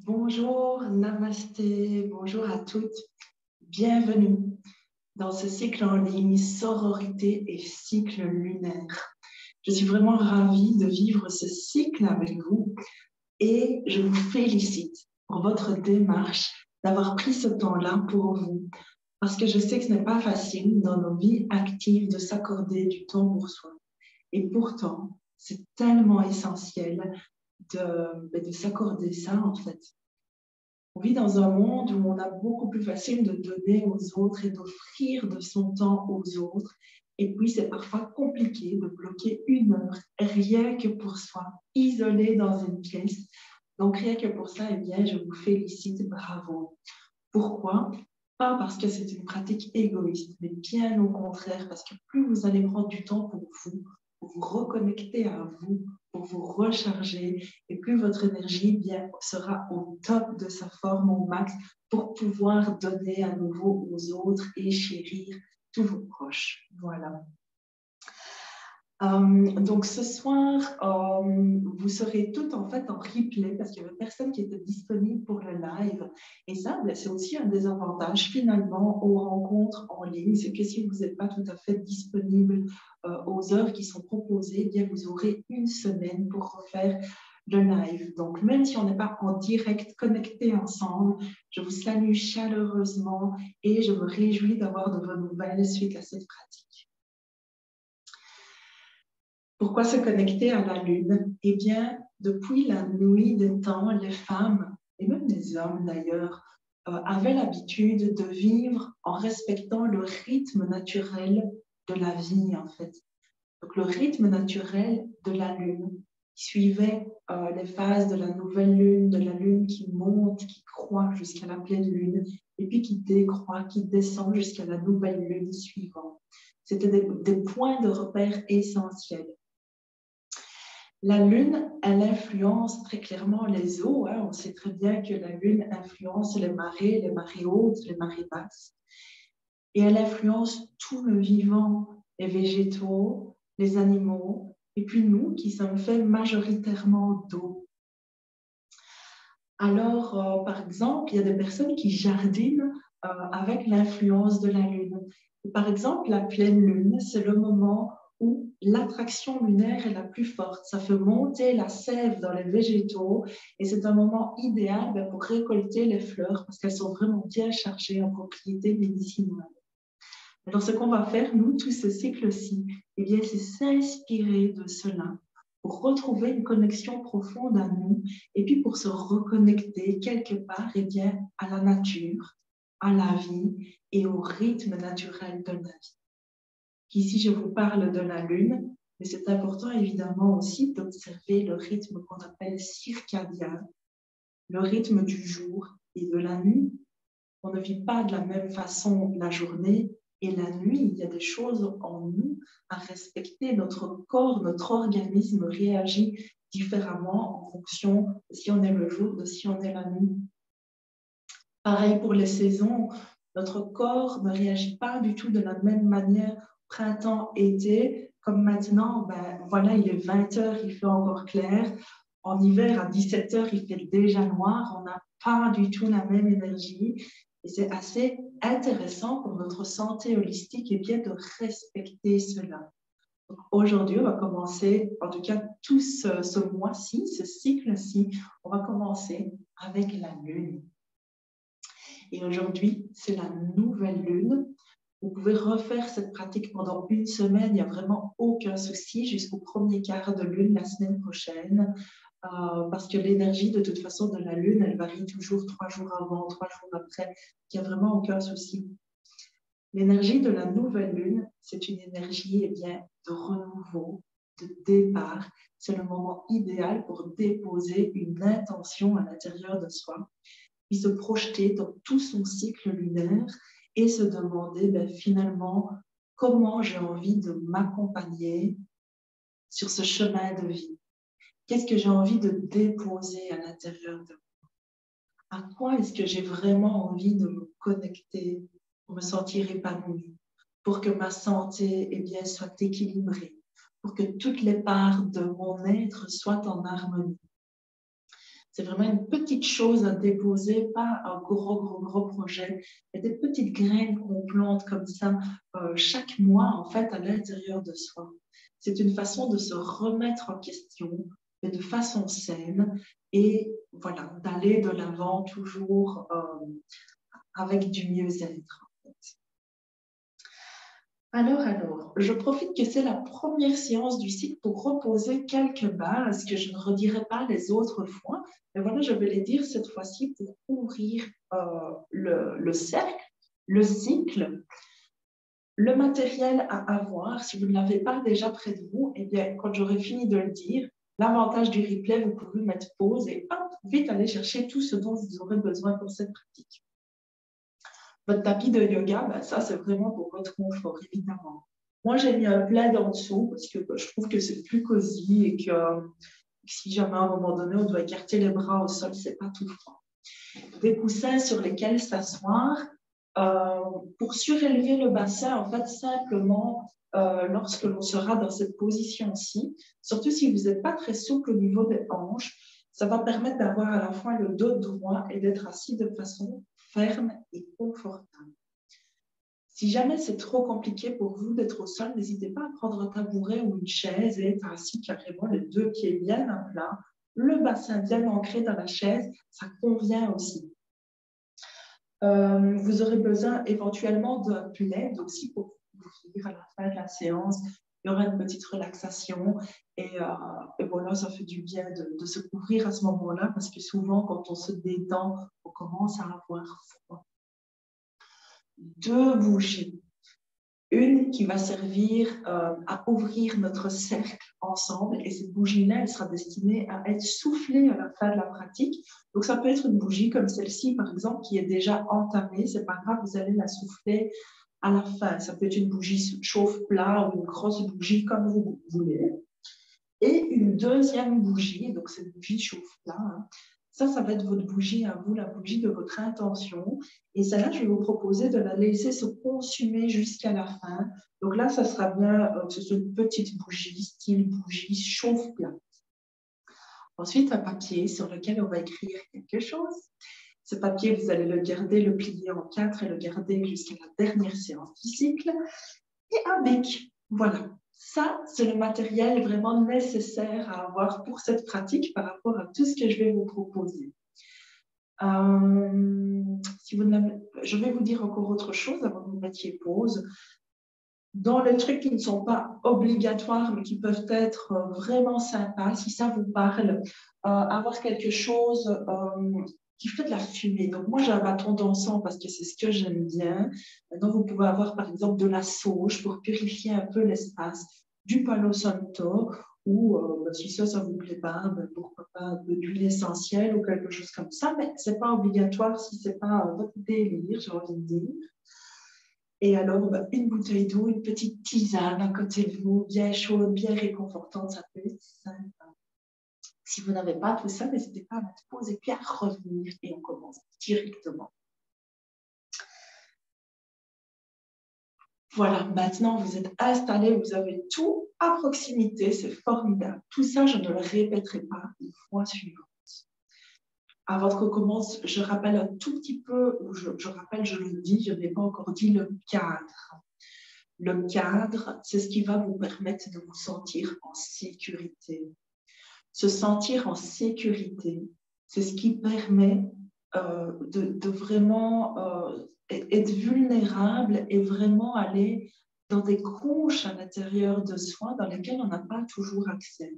Bonjour, namasté, bonjour à toutes. Bienvenue dans ce cycle en ligne sororité et cycle lunaire. Je suis vraiment ravie de vivre ce cycle avec vous et je vous félicite pour votre démarche d'avoir pris ce temps-là pour vous. Parce que je sais que ce n'est pas facile dans nos vies actives de s'accorder du temps pour soi. Et pourtant, c'est tellement essentiel de s'accorder ça en fait. On vit dans un monde où on a beaucoup plus facile de donner aux autres et d'offrir de son temps aux autres. Et puis, c'est parfois compliqué de bloquer une heure rien que pour soi, isolé dans une pièce. Donc, rien que pour ça, eh bien, je vous félicite, bravo. Pourquoi? Pas parce que c'est une pratique égoïste, mais bien au contraire, parce que plus vous allez prendre du temps pour vous reconnecter à vous, pour vous recharger, et plus votre énergie bien, sera au top de sa forme, au max, pour pouvoir donner à nouveau aux autres et chérir tous vos proches. Voilà. Donc ce soir, vous serez toutes en fait en replay parce qu'il y avait personne qui était disponible pour le live. Et ça, c'est aussi un des avantages finalement aux rencontres en ligne, c'est que si vous n'êtes pas tout à fait disponible aux heures qui sont proposées, eh bien vous aurez une semaine pour refaire le live. Donc même si on n'est pas en direct connecté ensemble, je vous salue chaleureusement et je me réjouis d'avoir de vos nouvelles suite à cette pratique. Pourquoi se connecter à la Lune? Eh bien, depuis la nuit des temps, les femmes, et même les hommes d'ailleurs, avaient l'habitude de vivre en respectant le rythme naturel de la vie, en fait. Donc, le rythme naturel de la Lune, qui suivait les phases de la nouvelle Lune, de la Lune qui monte, qui croît jusqu'à la pleine Lune, et puis qui décroît, qui descend jusqu'à la nouvelle Lune suivante. C'était des points de repère essentiels. La Lune, elle influence très clairement les eaux. On sait très bien que la Lune influence les marées hautes, les marées basses. Et elle influence tout le vivant, les végétaux, les animaux, et puis nous qui sommes faits majoritairement d'eau. Alors, par exemple, il y a des personnes qui jardinent avec l'influence de la Lune. Et par exemple, la pleine Lune, c'est le moment où l'attraction lunaire est la plus forte. Ça fait monter la sève dans les végétaux et c'est un moment idéal pour récolter les fleurs parce qu'elles sont vraiment bien chargées en propriétés médicinales. Alors, ce qu'on va faire, nous, tout ce cycle-ci, eh bien, c'est s'inspirer de cela pour retrouver une connexion profonde à nous et puis pour se reconnecter quelque part eh bien, à la nature, à la vie et au rythme naturel de la vie. Ici, je vous parle de la Lune, mais c'est important évidemment aussi d'observer le rythme qu'on appelle circadien, le rythme du jour et de la nuit. On ne vit pas de la même façon la journée et la nuit. Il y a des choses en nous à respecter. Notre corps, notre organisme réagit différemment en fonction de si on est le jour, de si on est la nuit. Pareil pour les saisons, notre corps ne réagit pas du tout de la même manière printemps, été, comme maintenant, voilà, il est 20h, il fait encore clair. En hiver, à 17h, il fait déjà noir. On n'a pas du tout la même énergie. Et c'est assez intéressant pour notre santé holistique et bien de respecter cela. Aujourd'hui, on va commencer, en tout cas tout ce mois-ci, ce cycle-ci, on va commencer avec la Lune. Et aujourd'hui, c'est la nouvelle Lune. Vous pouvez refaire cette pratique pendant une semaine, il n'y a vraiment aucun souci, jusqu'au premier quart de Lune la semaine prochaine, parce que l'énergie, de toute façon, de la Lune, elle varie toujours 3 jours avant, 3 jours après, il n'y a vraiment aucun souci. L'énergie de la nouvelle Lune, c'est une énergie eh bien, de renouveau, de départ. C'est le moment idéal pour déposer une intention à l'intérieur de soi, puis se projeter dans tout son cycle lunaire et se demander finalement comment j'ai envie de m'accompagner sur ce chemin de vie. Qu'est-ce que j'ai envie de déposer à l'intérieur de moi? À quoi est-ce que j'ai vraiment envie de me connecter pour me sentir épanouie, pour que ma santé eh bien, soit équilibrée, pour que toutes les parts de mon être soient en harmonie? C'est vraiment une petite chose à déposer, pas un gros projet. Il y a des petites graines qu'on plante comme ça chaque mois, en fait, à l'intérieur de soi. C'est une façon de se remettre en question, mais de façon saine, et voilà, d'aller de l'avant toujours avec du mieux-être. En fait. Alors, je profite que c'est la première séance du cycle pour reposer quelques bases que je ne redirai pas les autres fois. Mais voilà, je vais les dire cette fois-ci pour ouvrir le cercle, le cycle, le matériel à avoir. Si vous ne l'avez pas déjà près de vous, eh bien, quand j'aurai fini de le dire, l'avantage du replay, vous pouvez mettre pause et hop, vite aller chercher tout ce dont vous aurez besoin pour cette pratique. Votre tapis de yoga, ben ça, c'est vraiment pour votre confort, évidemment. Moi, j'ai mis un plaid en dessous parce que je trouve que c'est plus cosy et que si jamais à un moment donné, on doit écarter les bras au sol, c'est pas tout froid. Des coussins sur lesquels s'asseoir. Pour surélever le bassin, en fait, simplement, lorsque l'on sera dans cette position-ci, surtout si vous n'êtes pas très souple au niveau des hanches, ça va permettre d'avoir à la fois le dos droit et d'être assis de façon ferme et confortable. Si jamais c'est trop compliqué pour vous d'être au sol, n'hésitez pas à prendre un tabouret ou une chaise et être assis carrément les deux pieds bien à plat, le bassin bien ancré dans la chaise, ça convient aussi. Vous aurez besoin éventuellement d'un plaid aussi pour vous finir à la fin de la séance. Il y aura une petite relaxation et voilà, ça fait du bien de se couvrir à ce moment-là parce que souvent, quand on se détend, on commence à avoir froid. 2 bougies. Une qui va servir à ouvrir notre cercle ensemble et cette bougie-là, elle sera destinée à être soufflée à la fin de la pratique. Donc, ça peut être une bougie comme celle-ci, par exemple, qui est déjà entamée. C'est pas grave, vous allez la souffler à la fin. Ça peut être une bougie chauffe-plat ou une grosse bougie comme vous voulez. Et une deuxième bougie, donc cette bougie chauffe-plat, hein, ça va être votre bougie à vous, la bougie de votre intention. Et celle-là, je vais vous proposer de la laisser se consumer jusqu'à la fin. Donc là, ça sera bien que ce soit une petite bougie, style bougie chauffe-plat. Ensuite, un papier sur lequel on va écrire quelque chose. Ce papier, vous allez le garder, le plier en 4 et le garder jusqu'à la dernière séance du cycle. Et un bec. Voilà. Ça, c'est le matériel vraiment nécessaire à avoir pour cette pratique par rapport à tout ce que je vais vous proposer. Je vais vous dire encore autre chose avant que vous mettiez pause. Dans les trucs qui ne sont pas obligatoires, mais qui peuvent être vraiment sympas, si ça vous parle, avoir quelque chose qui fait de la fumée. Donc, moi, j'ai un bâton d'encens parce que c'est ce que j'aime bien. Maintenant, vous pouvez avoir, par exemple, de la sauge pour purifier un peu l'espace, du palo santo, ou si ça ne vous plaît pas, pourquoi pas de l'huile essentielle ou quelque chose comme ça. Mais ce n'est pas obligatoire si ce n'est pas votre délire, j'ai envie de dire. Et alors, une bouteille d'eau, une petite tisane à côté de vous, bien chaude, bien réconfortante, ça peut être sympa. Si vous n'avez pas tout ça, n'hésitez pas à mettre pause et puis à revenir et on commence directement. Voilà, maintenant vous êtes installés, vous avez tout à proximité, c'est formidable. Tout ça, je ne le répéterai pas une fois suivante. Avant qu'on commence, je rappelle un tout petit peu, ou je le dis, je n'ai pas encore dit le cadre. Le cadre, c'est ce qui va vous permettre de vous sentir en sécurité. Se sentir en sécurité, c'est ce qui permet de vraiment être vulnérable et vraiment aller dans des couches à l'intérieur de soi dans lesquelles on n'a pas toujours accès.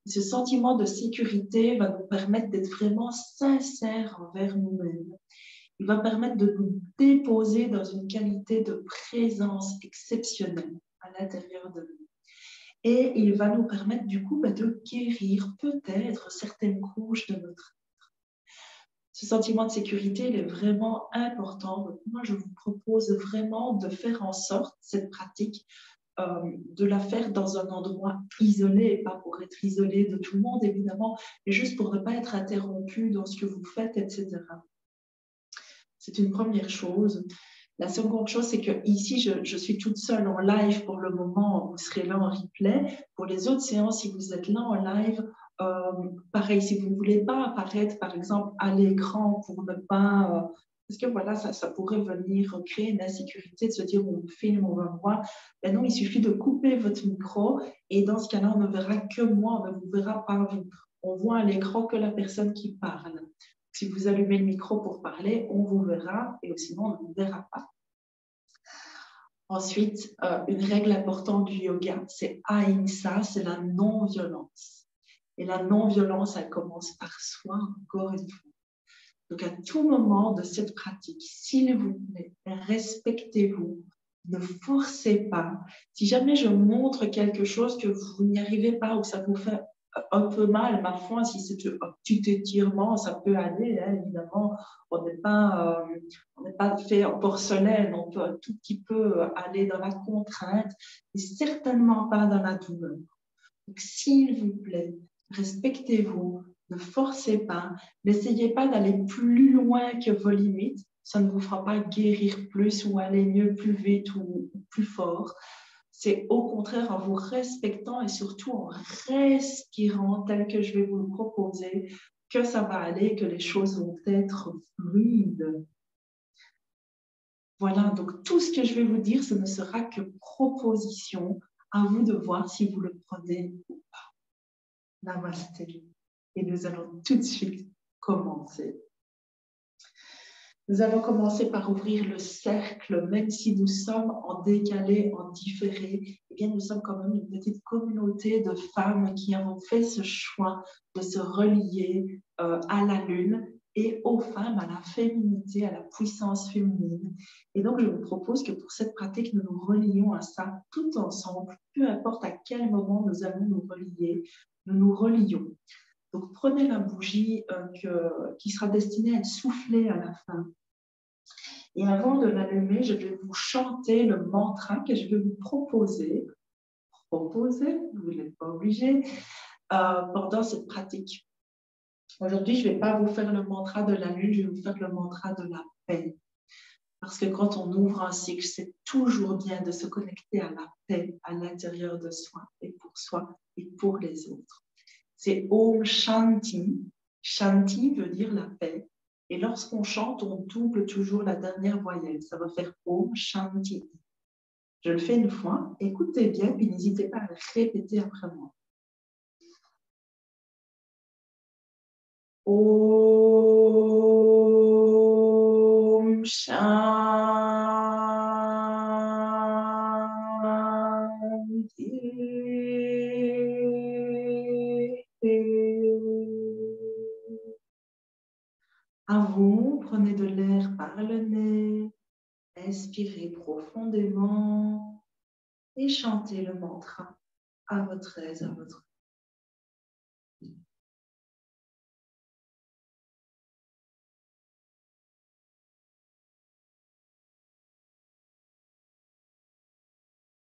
Et ce sentiment de sécurité va nous permettre d'être vraiment sincères envers nous-mêmes. Il va permettre de nous déposer dans une qualité de présence exceptionnelle à l'intérieur de nous. Et il va nous permettre du coup de guérir peut-être certaines couches de notre être. Ce sentiment de sécurité, il est vraiment important. Donc, moi, je vous propose vraiment de faire en sorte, cette pratique, de la faire dans un endroit isolé, pas pour être isolé de tout le monde, évidemment, mais juste pour ne pas être interrompu dans ce que vous faites, etc. C'est une première chose. La seconde chose, c'est que ici, je suis toute seule en live pour le moment. Vous serez là en replay. Pour les autres séances, si vous êtes là en live, pareil, si vous ne voulez pas apparaître, par exemple, à l'écran pour ne pas... parce que voilà, ça pourrait venir créer une insécurité de se dire on me filme, on va me voir. Ben non, il suffit de couper votre micro et dans ce cas-là, on ne verra que moi, on ne vous verra pas vous. On voit à l'écran que la personne qui parle. Si vous allumez le micro pour parler, on vous verra et sinon, on ne vous verra pas. Ensuite, une règle importante du yoga, c'est ahimsa, c'est la non-violence. Et la non-violence, elle commence par soi, encore une fois. Donc, à tout moment de cette pratique, s'il vous plaît, respectez-vous, ne forcez pas. Si jamais je montre quelque chose que vous n'y arrivez pas ou que ça vous fait un peu mal, ma foi, si c'est un petit étirement, ça peut aller, hein, évidemment. On n'est pas fait en porcelaine, on peut un tout petit peu aller dans la contrainte, mais certainement pas dans la douleur. Donc, s'il vous plaît, respectez-vous, ne forcez pas, n'essayez pas d'aller plus loin que vos limites, ça ne vous fera pas guérir plus ou aller mieux plus vite ou plus fort. C'est au contraire en vous respectant et surtout en respirant tel que je vais vous le proposer que ça va aller, que les choses vont être fluides. Voilà, donc tout ce que je vais vous dire, ce ne sera que proposition. À vous de voir si vous le prenez ou pas. Namasté. Et nous allons tout de suite commencer. Nous allons commencer par ouvrir le cercle, même si nous sommes en décalé, en différé. Eh bien, nous sommes quand même une petite communauté de femmes qui avons fait ce choix de se relier à la lune et aux femmes, à la féminité, à la puissance féminine. Et donc, je vous propose que pour cette pratique, nous nous relions à ça tout ensemble, peu importe à quel moment nous allons nous relier, nous nous relions. Donc, prenez la bougie qui sera destinée à être soufflée à la fin. Et avant de l'allumer, je vais vous chanter le mantra que je vais vous proposer, vous n'êtes pas obligé, pendant cette pratique. Aujourd'hui, je ne vais pas vous faire le mantra de la lune, je vais vous faire le mantra de la paix. Parce que quand on ouvre un cycle, c'est toujours bien de se connecter à la paix à l'intérieur de soi et pour les autres. C'est Om Shanti. Shanti veut dire la paix. Et lorsqu'on chante, on double toujours la dernière voyelle. Ça va faire Om Shanti. Je le fais une fois. Écoutez bien, puis n'hésitez pas à le répéter après moi. Om Shanti. À vous, prenez de l'air par le nez, inspirez profondément et chantez le mantra à votre aise, à votre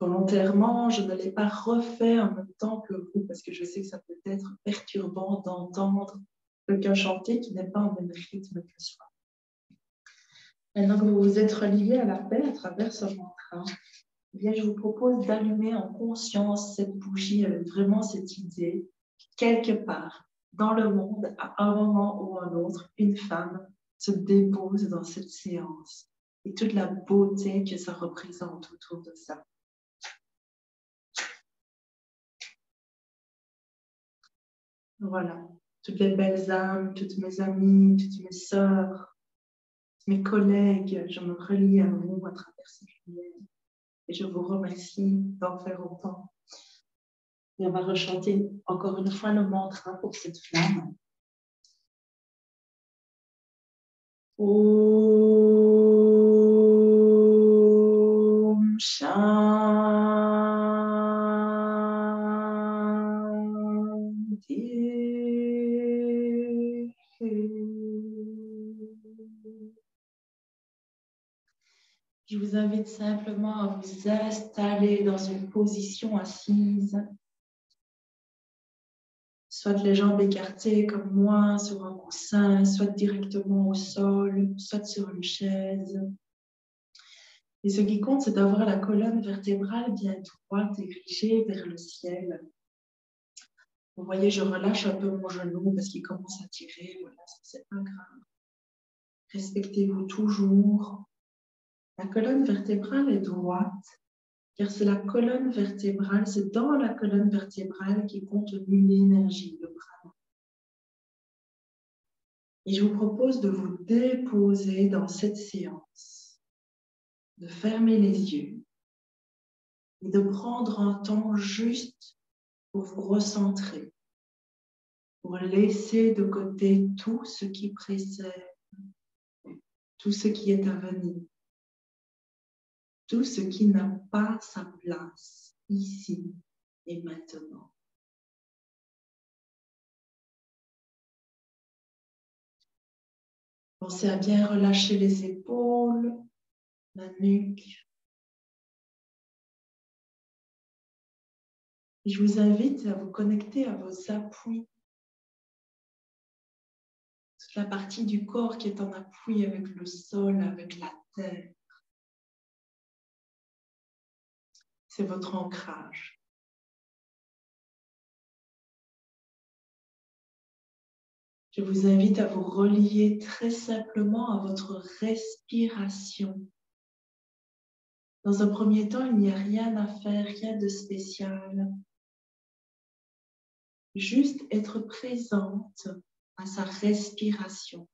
volontairement, je ne l'ai pas refait en même temps que vous parce que je sais que ça peut être perturbant d'entendre quelqu'un chanter qui n'est pas en même rythme que soi. Maintenant que vous vous êtes relié à la paix à travers ce mantra, eh bien, je vous propose d'allumer en conscience cette bougie avec vraiment cette idée, quelque part dans le monde, à un moment ou un autre, une femme se dépose dans cette séance et toute la beauté que ça représente autour de ça. Voilà, toutes les belles âmes, toutes mes amies, toutes mes sœurs, mes collègues, je me relie à vous à travers cette lumière et je vous remercie d'en faire autant. Et on va rechanter encore une fois le mantra pour cette flamme. Om Shanti. Je vous invite simplement à vous installer dans une position assise, soit les jambes écartées comme moi sur un coussin, soit directement au sol, soit sur une chaise. Et ce qui compte, c'est d'avoir la colonne vertébrale bien droite, dirigée vers le ciel. Vous voyez, je relâche un peu mon genou parce qu'il commence à tirer. Voilà, ça c'est pas grave. Respectez-vous toujours. La colonne vertébrale est droite, car c'est la colonne vertébrale, c'est dans la colonne vertébrale qu'est contenue l'énergie, le prana. Et je vous propose de vous déposer dans cette séance, de fermer les yeux et de prendre un temps juste pour vous recentrer, pour laisser de côté tout ce qui précède, tout ce qui est à venir, tout ce qui n'a pas sa place ici et maintenant. Pensez à bien relâcher les épaules, la nuque. Et je vous invite à vous connecter à vos appuis. Toute la partie du corps qui est en appui avec le sol, avec la terre. C'est votre ancrage. Je vous invite à vous relier très simplement à votre respiration. Dans un premier temps, il n'y a rien à faire, rien de spécial. Juste être présente à sa respiration.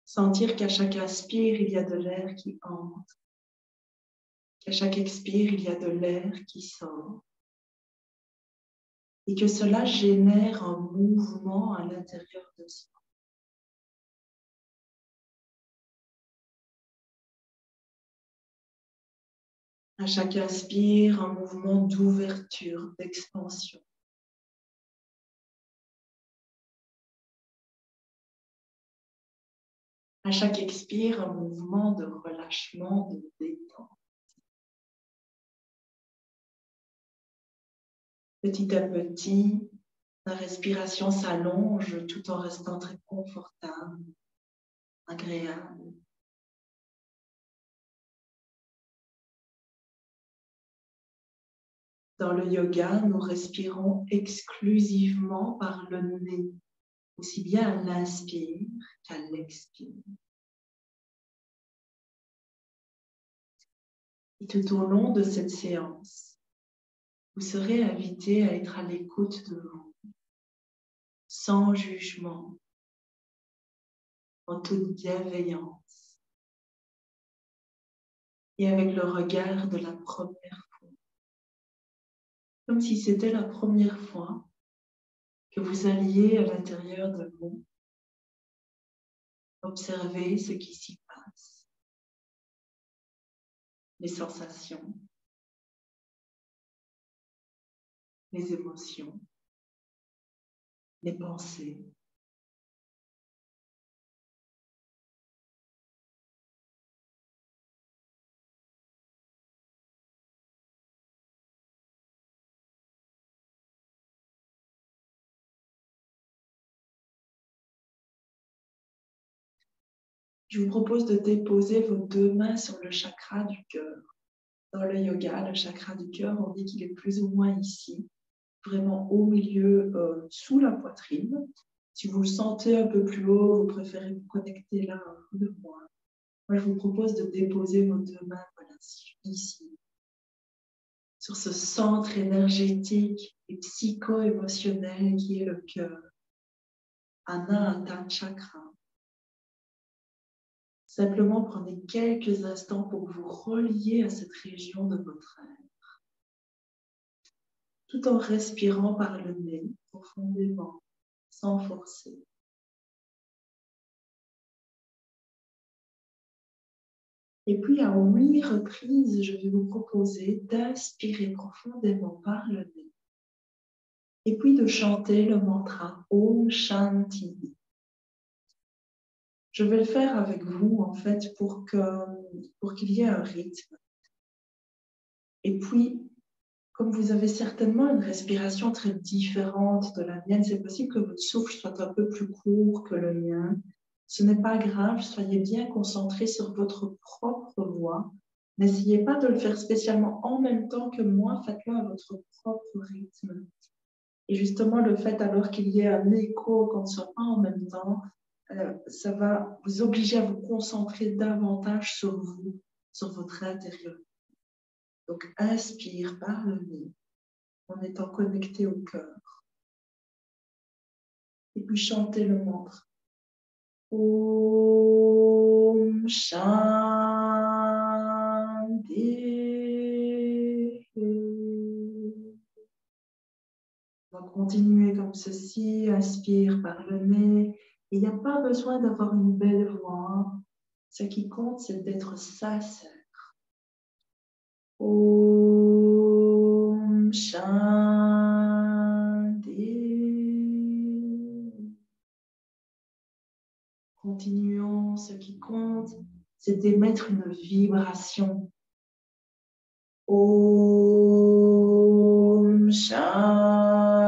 Sentir qu'à chaque inspire, il y a de l'air qui entre. Qu'à chaque expire, il y a de l'air qui sort. Et que cela génère un mouvement à l'intérieur de soi. À chaque inspire, un mouvement d'ouverture, d'expansion. À chaque expire, un mouvement de relâchement, de détente. Petit à petit, la respiration s'allonge tout en restant très confortable, agréable. Dans le yoga, nous respirons exclusivement par le nez, aussi bien à l'inspire qu'à l'expire. Et tout au long de cette séance, vous serez invité à être à l'écoute de vous, sans jugement, en toute bienveillance et avec le regard de la première fois. Comme si c'était la première fois que vous alliez à l'intérieur de vous observer ce qui s'y passe, les sensations, les émotions, les pensées. Je vous propose de déposer vos deux mains sur le chakra du cœur. Dans le yoga, le chakra du cœur, on dit qu'il est plus ou moins ici, vraiment au milieu, sous la poitrine. Si vous le sentez un peu plus haut, vous préférez vous connecter là un peu de moins. Moi, je vous propose de déposer vos deux mains voilà, ici, sur ce centre énergétique et psycho-émotionnel qui est le cœur. Anahata Chakra. Simplement prenez quelques instants pour vous relier à cette région de votre être, tout en respirant par le nez profondément, sans forcer. Et puis à 8 reprises, je vais vous proposer d'inspirer profondément par le nez et puis de chanter le mantra Om Shanti. Je vais le faire avec vous en fait pour qu'il y ait un rythme. Et puis, Comme vous avez certainement une respiration très différente de la mienne, c'est possible que votre souffle soit un peu plus court que le mien. Ce n'est pas grave, soyez bien concentrés sur votre propre voix. N'essayez pas de le faire spécialement en même temps que moi, faites-le à votre propre rythme. Et justement, le fait alors qu'il y ait un écho qu'on ne soit pas en même temps, ça va vous obliger à vous concentrer davantage sur vous, sur votre intérieur. Donc, inspire par le nez en étant connecté au cœur. Et puis, chantez le mantra. Om Shanti. On va continuer comme ceci, inspire par le nez. Il n'y a pas besoin d'avoir une belle voix. Ce qui compte, c'est d'être sincère. Om Shanti. Continuons. Ce qui compte, c'est d'émettre une vibration. Om Shanti.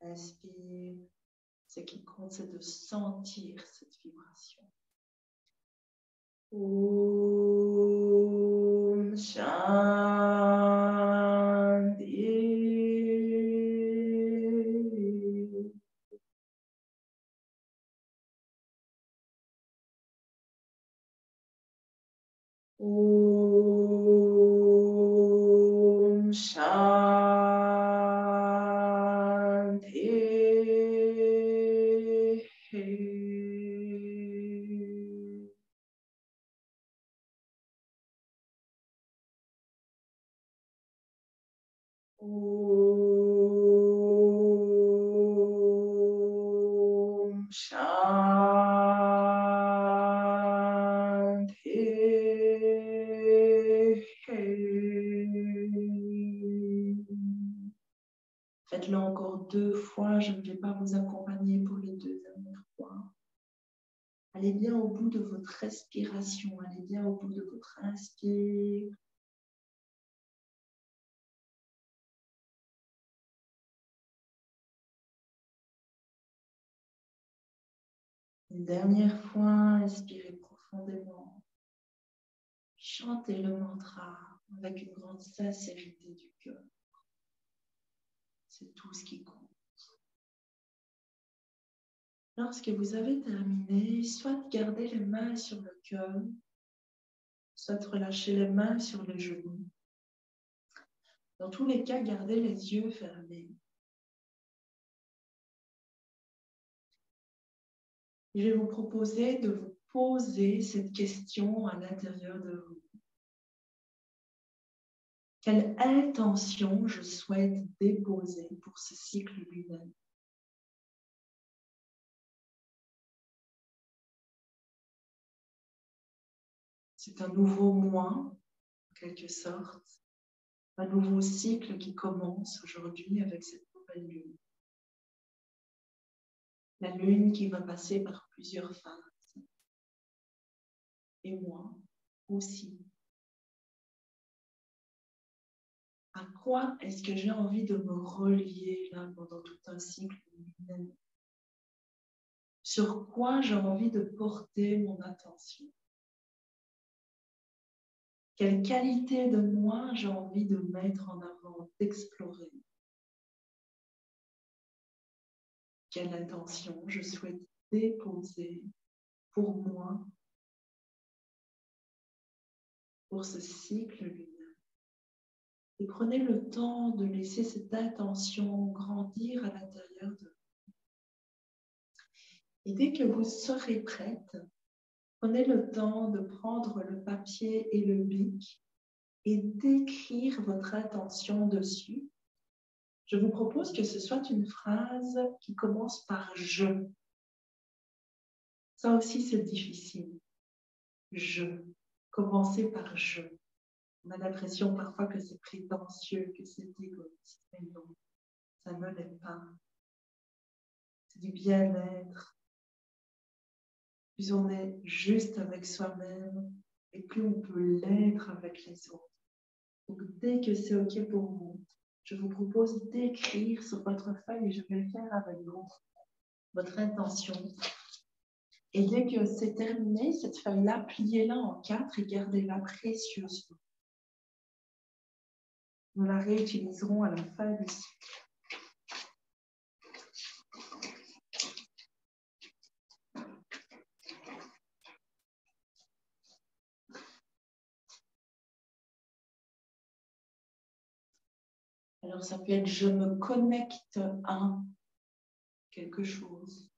Inspire. Ce qui compte, c'est de sentir cette vibration. Om Shanti. Om Shanti. Om Shanti. Faites-le encore 2 fois, je ne vais pas vous accompagner pour les 2 dernières fois. Allez bien au bout de votre respiration, allez bien au bout de votre inspire. Une dernière fois, inspirez profondément. Chantez le mantra avec une grande sincérité du cœur. C'est tout ce qui compte. Lorsque vous avez terminé, soit gardez les mains sur le cœur, soit relâchez les mains sur les genoux. Dans tous les cas, gardez les yeux fermés. Je vais vous proposer de vous poser cette question à l'intérieur de vous. Quelle intention je souhaite déposer pour ce cycle lunaire? C'est un nouveau mois, en quelque sorte, un nouveau cycle qui commence aujourd'hui avec cette nouvelle lune. La lune qui va passer par plusieurs phases. Et moi aussi. À quoi est-ce que j'ai envie de me relier là pendant tout un cycle lunaire? Sur quoi j'ai envie de porter mon attention? Quelle qualité de moi j'ai envie de mettre en avant, d'explorer? Quelle intention je souhaite déposer pour moi, pour ce cycle lunaire? Et prenez le temps de laisser cette intention grandir à l'intérieur de vous. Et dès que vous serez prête, prenez le temps de prendre le papier et le bic et d'écrire votre intention dessus. Je vous propose que ce soit une phrase qui commence par « je ». Ça aussi, c'est difficile. Je. Commencer par « je ». On a l'impression parfois que c'est prétentieux, que c'est égoïste. Mais non, ça ne l'est pas. C'est du bien-être. plus on est juste avec soi-même et plus on peut l'être avec les autres. Donc, dès que c'est OK pour vous, je vous propose d'écrire sur votre feuille et je vais le faire avec vous, votre intention. Et dès que c'est terminé, cette feuille-là, pliez-la en 4 et gardez-la précieusement. Nous la réutiliserons à la fin du cycle. Alors, ça peut être « je me connecte à quelque chose »,«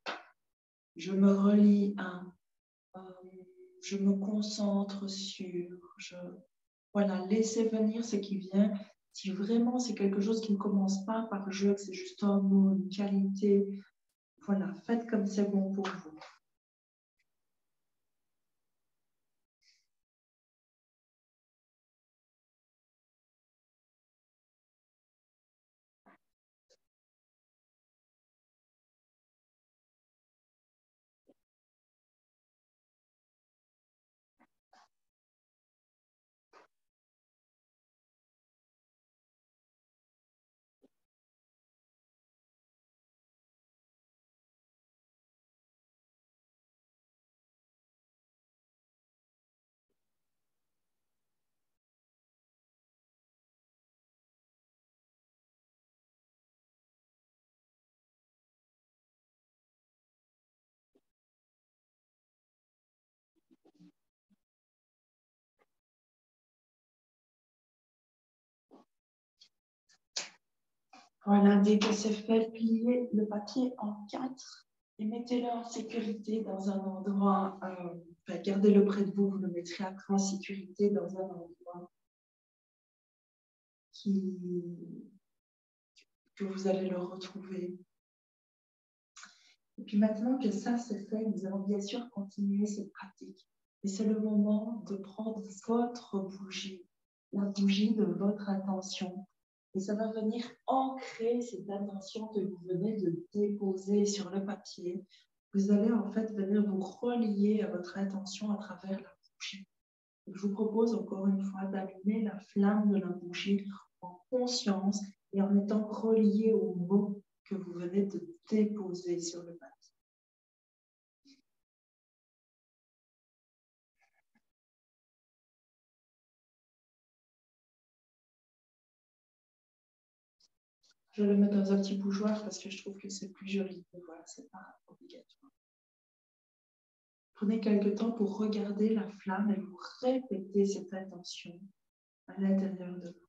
je me relie à », je me concentre sur, voilà, laissez venir ce qui vient. Si vraiment c'est quelque chose qui ne commence pas par je, que c'est juste un mot, une qualité, voilà, faites comme c'est bon pour vous. Voilà, dès que c'est fait, pliez le papier en 4 et mettez-le en sécurité dans un endroit, gardez-le près de vous, vous le mettrez après en sécurité dans un endroit que vous allez le retrouver. Et puis maintenant que ça c'est fait, nous allons bien sûr continuer cette pratique. Et c'est le moment de prendre votre bougie, la bougie de votre intention. Et ça va venir ancrer cette intention que vous venez de déposer sur le papier. Vous allez en fait venir vous relier à votre intention à travers la bougie. Donc, je vous propose encore une fois d'allumer la flamme de la bougie en conscience et en étant relié aux mots que vous venez de déposer sur le papier. Je vais le mettre dans un petit bougeoir parce que je trouve que c'est plus joli. Mais voilà, c'est pas obligatoire. Prenez quelques temps pour regarder la flamme et vous répétez cette intention à l'intérieur de vous.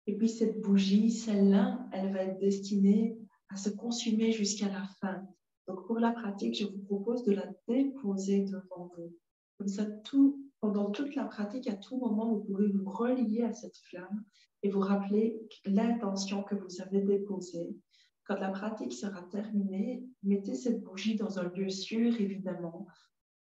Et puis cette bougie, celle-là, elle va être destinée à se consumer jusqu'à la fin. Donc pour la pratique, je vous propose de la déposer devant vous. Comme ça, pendant toute la pratique, à tout moment, vous pouvez vous relier à cette flamme et vous rappeler l'intention que vous avez déposée. Quand la pratique sera terminée, mettez cette bougie dans un lieu sûr, évidemment,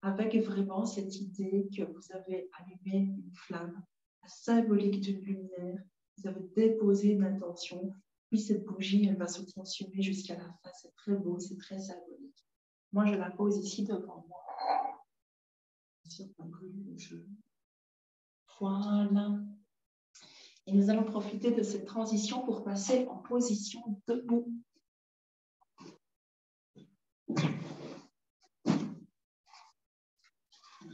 avec vraiment cette idée que vous avez allumé une flamme, symbolique d'une lumière. Vous avez déposé une intention, puis cette bougie, elle va se consumer jusqu'à la fin. C'est très beau, c'est très symbolique. Moi, je la pose ici devant moi. Voilà. Et nous allons profiter de cette transition pour passer en position debout.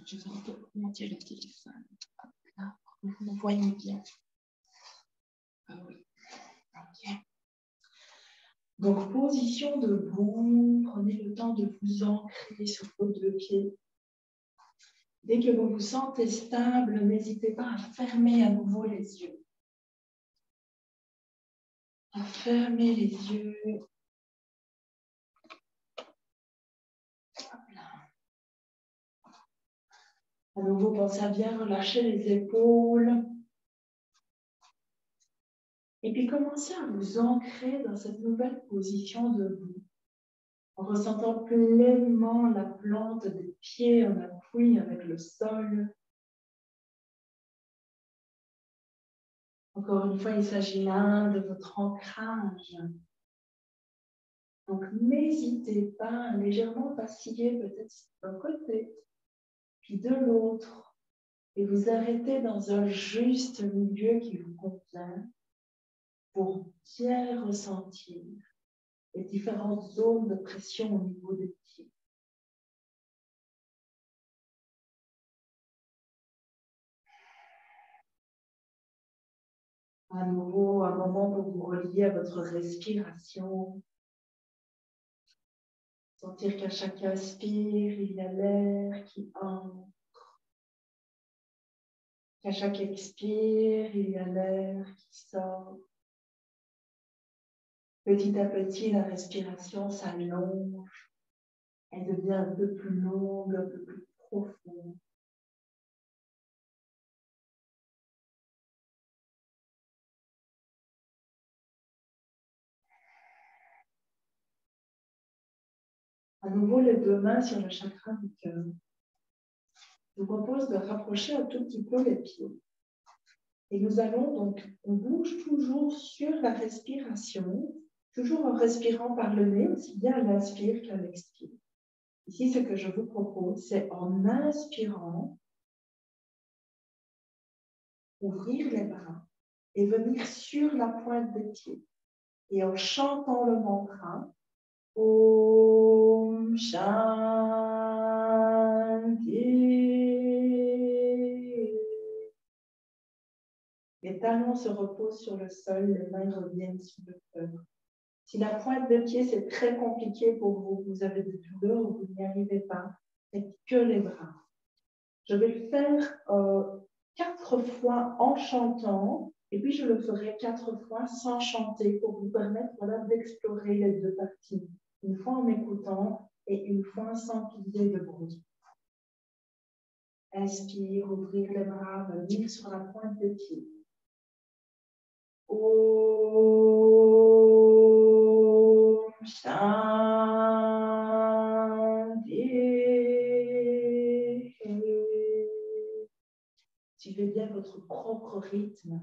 Je vais un peu monter le téléphone. Là, vous me voyez bien. Ah oui. OK. Donc, position debout, prenez le temps de vous ancrer sur vos deux pieds. Dès que vous vous sentez stable, n'hésitez pas à fermer à nouveau les yeux. À fermer les yeux. Hop là. À nouveau, pensez à bien relâcher les épaules. Et puis, commencez à vous ancrer dans cette nouvelle position debout. en ressentant pleinement la plante des pieds en appui avec le sol. Encore une fois, il s'agit là de votre ancrage. Donc, n'hésitez pas à légèrement vaciller peut-être d'un côté, puis de l'autre, et vous arrêtez dans un juste milieu qui vous convient pour bien ressentir les différentes zones de pression au niveau des pieds. À nouveau, un moment pour vous relier à votre respiration. Sentir qu'à chaque inspire, il y a l'air qui entre. Qu'à chaque expire, il y a l'air qui sort. Petit à petit, la respiration s'allonge. Elle devient un peu plus longue, un peu plus profonde. À nouveau, les deux mains sur le chakra du cœur. Je vous propose de rapprocher un tout petit peu les pieds. Et nous allons donc, on bouge toujours sur la respiration, toujours en respirant par le nez, aussi bien à l'inspire qu'à l'expire. Ici, ce que je vous propose, c'est en inspirant, ouvrir les bras et venir sur la pointe des pieds. Et en chantant le mantra, Om Shanti. Les talons se reposent sur le sol, les mains reviennent sur le cœur. Si la pointe de pied, c'est très compliqué pour vous, vous avez des douleurs ou vous n'y arrivez pas, faites que les bras. Je vais le faire 4 fois en chantant, et puis je le ferai 4 fois sans chanter pour vous permettre d'explorer les deux parties. Une fois en écoutant et une fois sans qu'il y ait de bruit. Inspire, ouvrir les bras, venir sur la pointe des pieds. Om Shanti. Suivez bien votre propre rythme.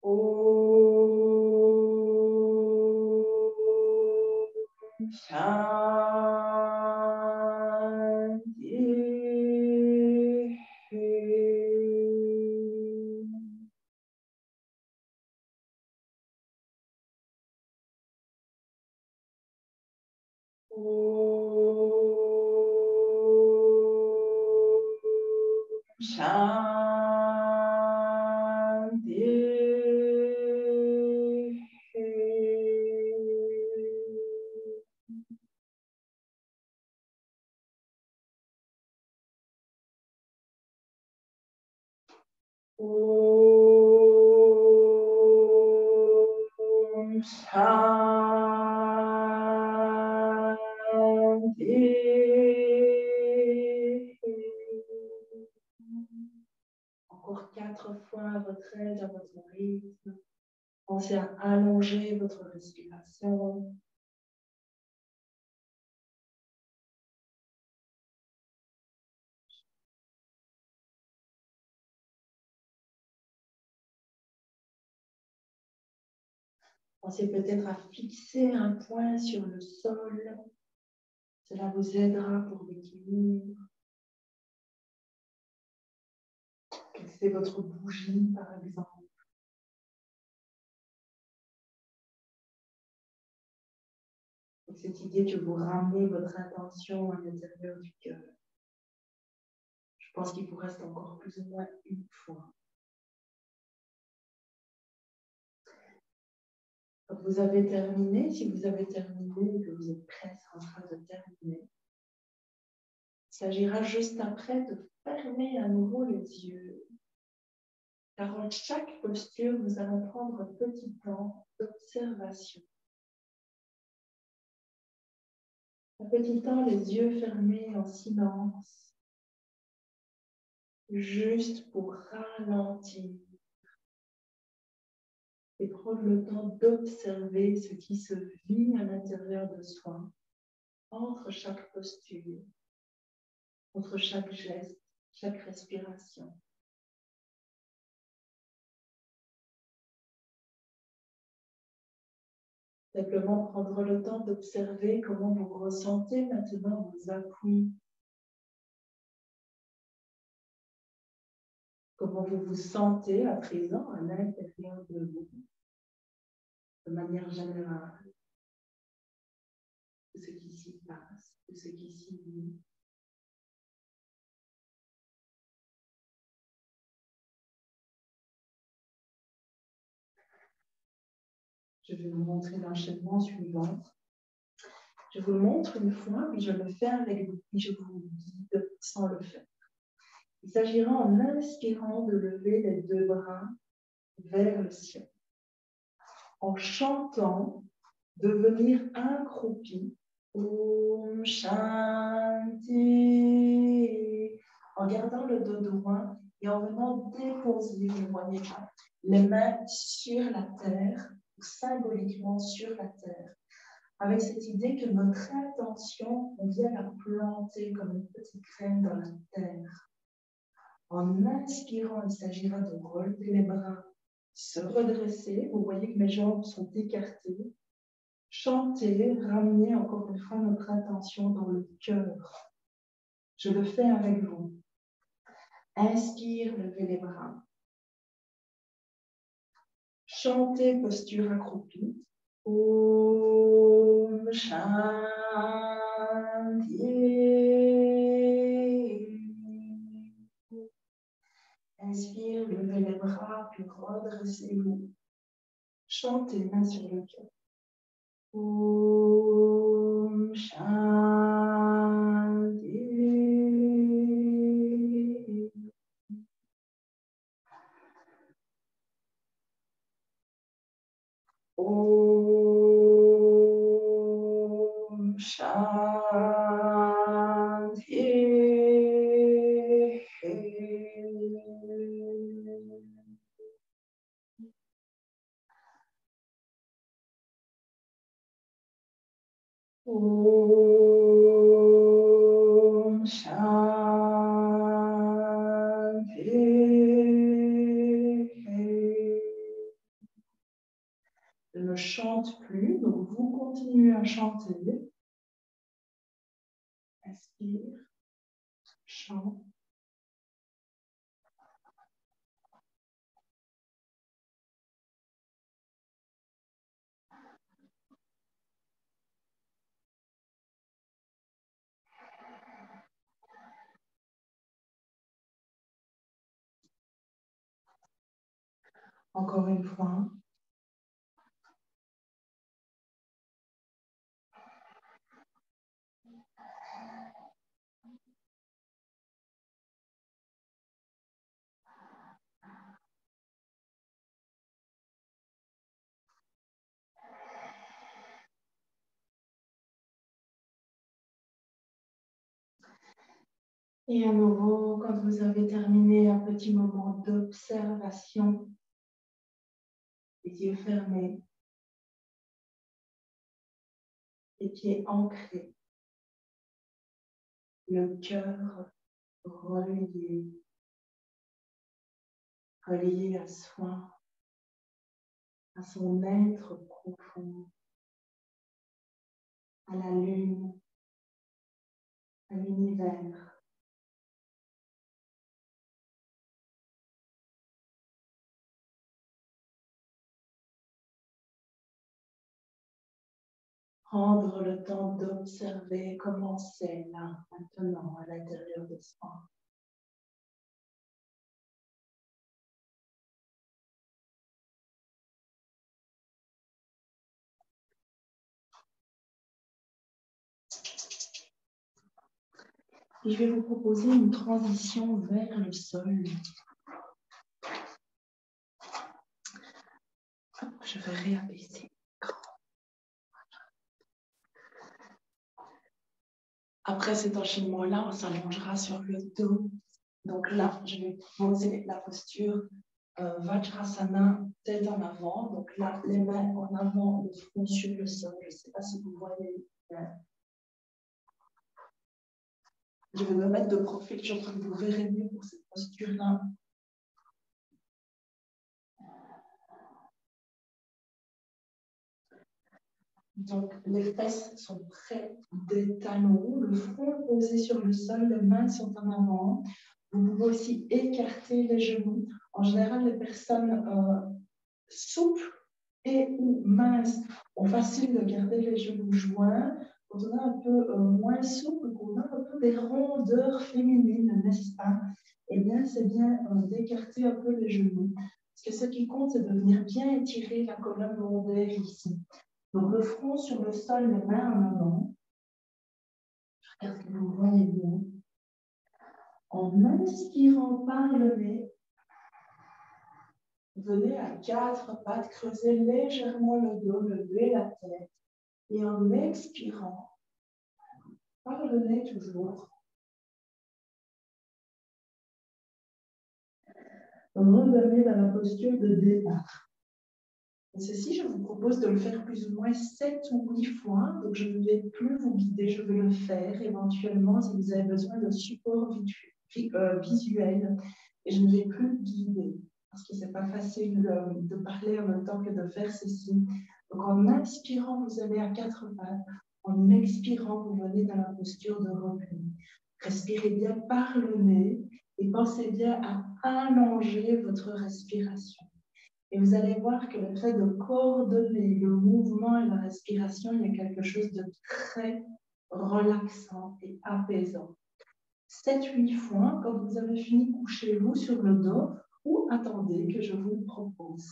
Om Shanti. Om Shanti. Om Shanti. Encore 4 fois à votre aise, à votre rythme. Pensez à allonger votre respiration. Pensez peut-être à fixer un point sur le sol. Cela vous aidera pour l'équilibre. Fixez votre bougie, par exemple. Et cette idée que vous ramenez votre intention à l'intérieur du cœur. Je pense qu'il vous reste encore plus ou moins une fois. Quand vous avez terminé, si vous avez terminé et que vous êtes presque en train de terminer, il s'agira juste après de fermer à nouveau les yeux. Car en chaque posture, nous allons prendre un petit temps d'observation. Un petit temps, les yeux fermés en silence, juste pour ralentir et prendre le temps d'observer ce qui se vit à l'intérieur de soi, entre chaque posture, entre chaque geste, chaque respiration. Simplement prendre le temps d'observer comment vous ressentez maintenant vos appuis, comment vous vous sentez à présent à l'intérieur de vous, de manière générale, de ce qui s'y passe, de ce qui s'y vit. Je vais vous montrer l'enchaînement suivant. Je vous le montre une fois, puis je le fais avec vous, puis je vous guide sans le faire. Il s'agira en inspirant de lever les deux bras vers le ciel. En chantant, de venir accroupi. Om Shanti. En gardant le dos droit et en venant déposer, vous ne voyez pas, les mains sur la terre, symboliquement sur la terre, avec cette idée que notre intention, on vient la planter comme une petite graine dans la terre. En inspirant, il s'agira de relever les bras, se redresser. Vous voyez que mes jambes sont écartées. Chanter, ramener encore une fois notre attention dans le cœur. Je le fais avec vous. Inspire, levez les bras. Chantez, posture accroupie. Om Shanti. Inspire, levez les bras, puis redressez-vous. Chantez, main sur le cœur. Om Shanti. Om Shanti. Om Shanti. Je ne chante plus, donc vous continuez à chanter. Inspire, chante. Encore une fois. Et à nouveau, quand vous avez terminé, un petit moment d'observation, les yeux fermés, les pieds ancrés, le cœur relié, relié à soi, à son être profond, à la lune, à l'univers. Prendre le temps d'observer comment c'est là, maintenant, à l'intérieur de soi. Et je vais vous proposer une transition vers le sol. Je vais réabaisser. Après cet enchaînement-là, on s'allongera sur le dos. Donc là, je vais poser la posture Vajrasana, tête en avant. Donc là, les mains en avant, le front sur le sol. Je ne sais pas si vous voyez. Je vais me mettre de profil, je crois que vous verrez mieux pour cette posture-là. Donc, les fesses sont près des talons, le front posé sur le sol, les mains sont en avant. Vous pouvez aussi écarter les genoux. En général, les personnes souples et ou minces ont facile de garder les genoux joints. Quand on est un peu moins souple, qu'on a un peu des rondeurs féminines, n'est-ce pas? Eh bien, c'est bien d'écarter un peu les genoux. Parce que ce qui compte, c'est de venir bien étirer la colonne lombaire ici. Donc, le front sur le sol, les mains en avant. Est-ce que vous voyez bien? En inspirant par le nez, venez à 4 pattes, creusez légèrement le dos, levez la tête. Et en expirant, par le nez toujours, revenez dans la posture de départ. Et ceci, je vous propose de le faire plus ou moins 7 ou 8 fois. Donc, je ne vais plus vous guider, je vais le faire éventuellement si vous avez besoin de support visuel. Et je ne vais plus guider parce que ce n'est pas facile de parler en même temps que de faire ceci. Donc, en inspirant, vous allez à 4 pattes. En expirant, vous venez dans la posture de repli. Respirez bien par le nez et pensez bien à allonger votre respiration. Et vous allez voir que le fait de coordonner le mouvement et la respiration, il y a quelque chose de très relaxant et apaisant. 7-8 fois, quand vous avez fini, couchez-vous sur le dos ou attendez que je vous le propose.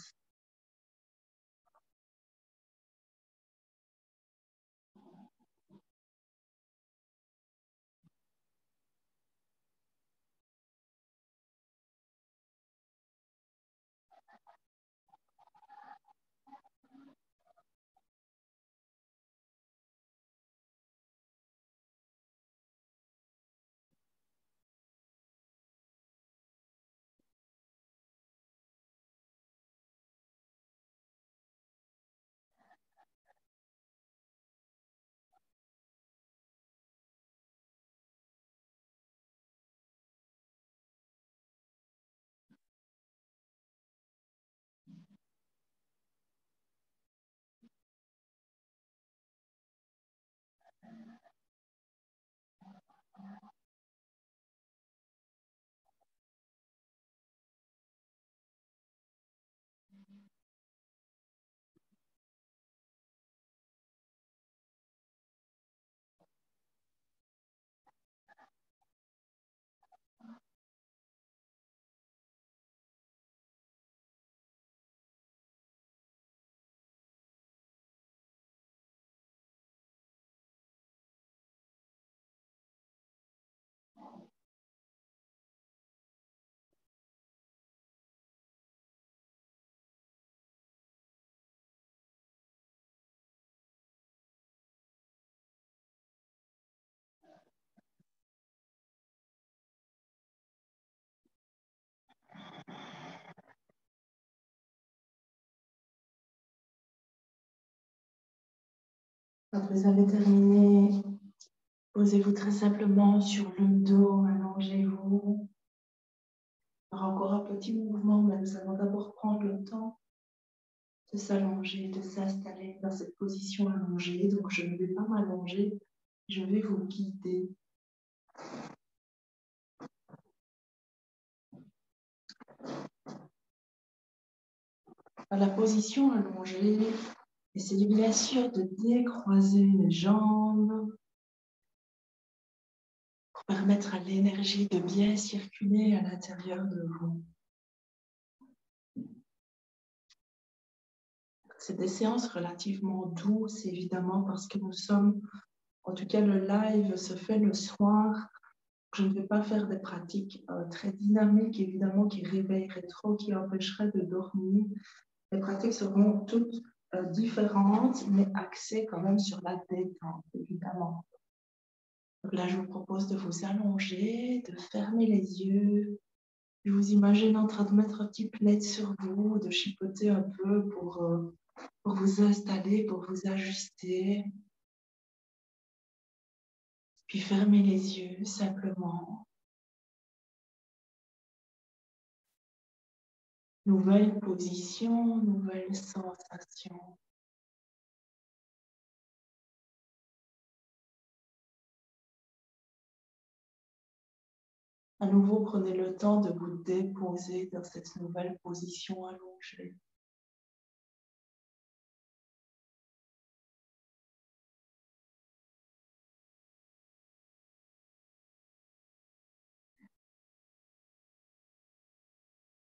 Quand vous avez terminé, posez-vous très simplement sur le dos, allongez-vous. Il y aura encore un petit mouvement, mais nous allons d'abord prendre le temps de s'allonger, de s'installer dans cette position allongée. Donc, je ne vais pas m'allonger, je vais vous guider. À la position allongée, essayez bien sûr de décroiser les jambes pour permettre à l'énergie de bien circuler à l'intérieur de vous. C'est des séances relativement douces, évidemment, parce que nous sommes, en tout cas le live se fait le soir. Je ne vais pas faire des pratiques très dynamiques, évidemment, qui réveilleraient trop, qui empêcheraient de dormir. Les pratiques seront toutes différentes, mais axées quand même sur la détente, évidemment. Donc là, je vous propose de vous allonger, de fermer les yeux Je vous imagine en train de mettre un petit plaid sur vous, de chipoter un peu pour vous installer, pour vous ajuster. Puis fermez les yeux simplement. Nouvelle position, nouvelle sensation. À nouveau, prenez le temps de vous déposer dans cette nouvelle position allongée.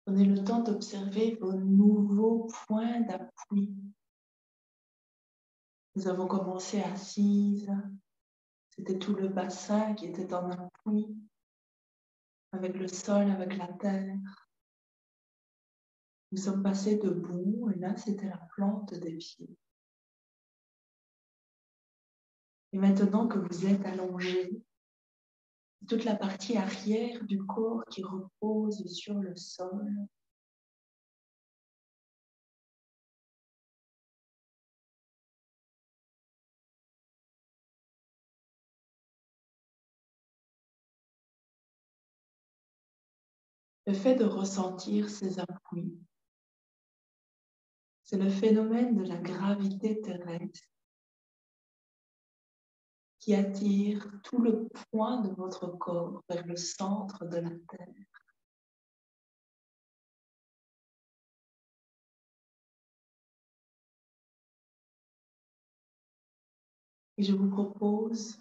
Prenez le temps d'observer vos nouveaux points d'appui. Nous avons commencé assise. C'était tout le bassin qui était en appui, avec le sol, avec la terre. Nous sommes passés debout et là, c'était la plante des pieds. Et maintenant que vous êtes allongé, toute la partie arrière du corps qui repose sur le sol. Le fait de ressentir ces appuis, c'est le phénomène de la gravité terrestre qui attire tout le poids de votre corps vers le centre de la Terre. Et je vous propose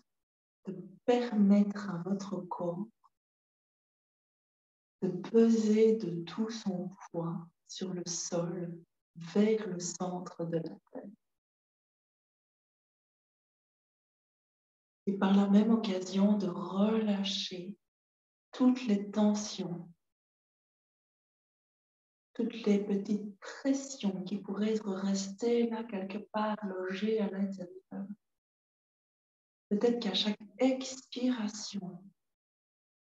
de permettre à votre corps de peser de tout son poids sur le sol vers le centre de la Terre. Et par la même occasion de relâcher toutes les tensions, toutes les petites pressions qui pourraient être restées là quelque part logées à l'intérieur. Peut-être qu'à chaque expiration,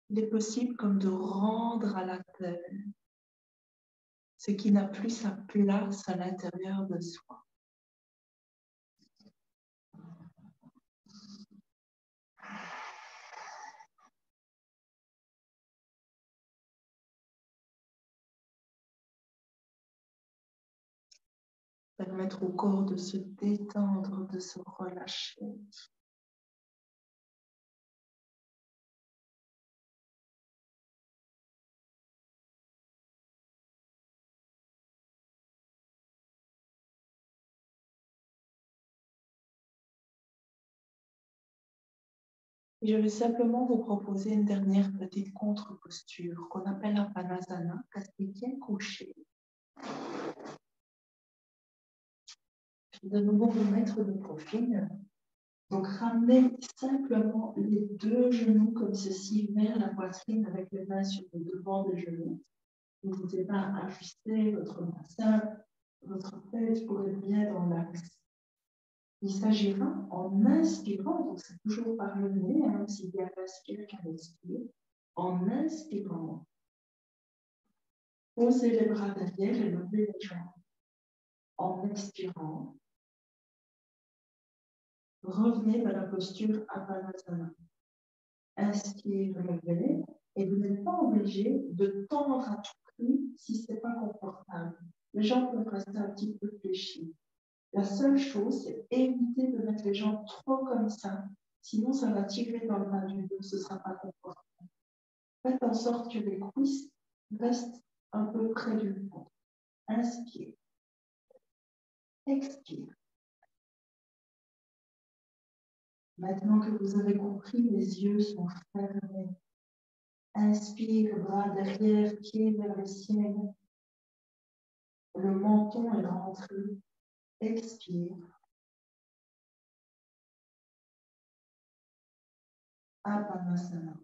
il est possible comme de rendre à la terre ce qui n'a plus sa place à l'intérieur de soi. Permettre au corps de se détendre, de se relâcher. Et je vais simplement vous proposer une dernière petite contre-posture qu'on appelle un Panasana, bien couché. De nouveau vous mettre de profil. Donc ramenez simplement les deux genoux comme ceci vers la poitrine avec les mains sur le devant des genoux. N'hésitez pas à ajuster votre bassin, votre tête pour être bien dans l'axe. Il s'agira en inspirant, donc c'est toujours par le nez, hein, aussi bien inspire qu'à expire, en inspirant, posez les bras derrière et levez les jambes. En expirant, revenez dans la posture Apanasana. Inspire, levez, et vous n'êtes pas obligé de tendre à tout prix si ce n'est pas confortable. Les jambes peuvent rester un petit peu fléchies. La seule chose, c'est éviter de mettre les jambes trop comme ça, sinon ça va tirer dans le bas du dos, ce ne sera pas confortable. Faites en sorte que les cuisses restent un peu près du ventre. Inspire. Expire. Maintenant que vous avez compris, les yeux sont fermés. Inspire, bras derrière, pied vers le ciel. Le menton est rentré. Expire. Apanasana.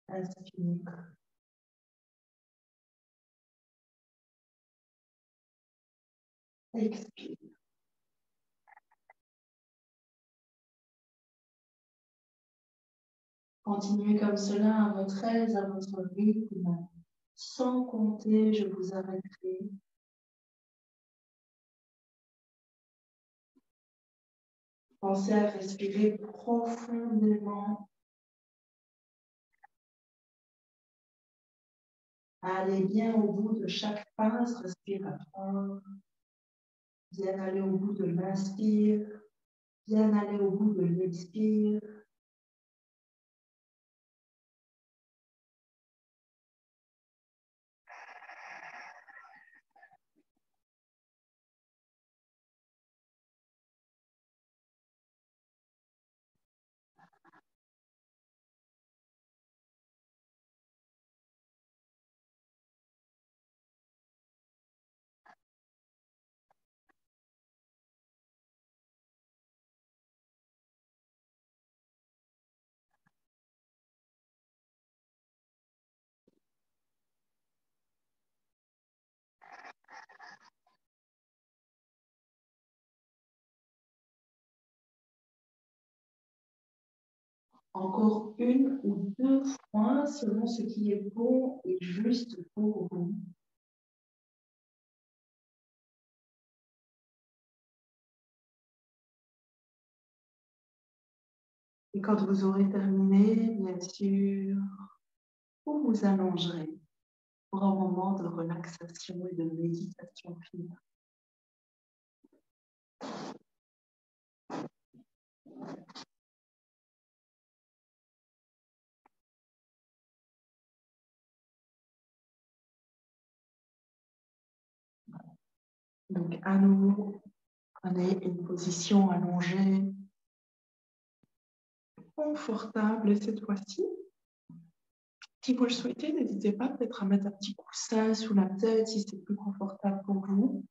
Inspire. Expire. Continuez comme cela à votre aise, à votre rythme. Sans compter, je vous arrêterai. Pensez à respirer profondément, à aller bien au bout de chaque phase respiratoire, bien aller au bout de l'inspire, bien aller au bout de l'expire. Encore une ou deux fois selon ce qui est bon et juste pour vous. Et quand vous aurez terminé, bien sûr, vous vous allongerez pour un moment de relaxation et de méditation finale. Donc, à nouveau, prenez une position allongée, confortable cette fois-ci. Si vous le souhaitez, n'hésitez pas peut-être à mettre un petit coussin sous la tête si c'est plus confortable pour vous.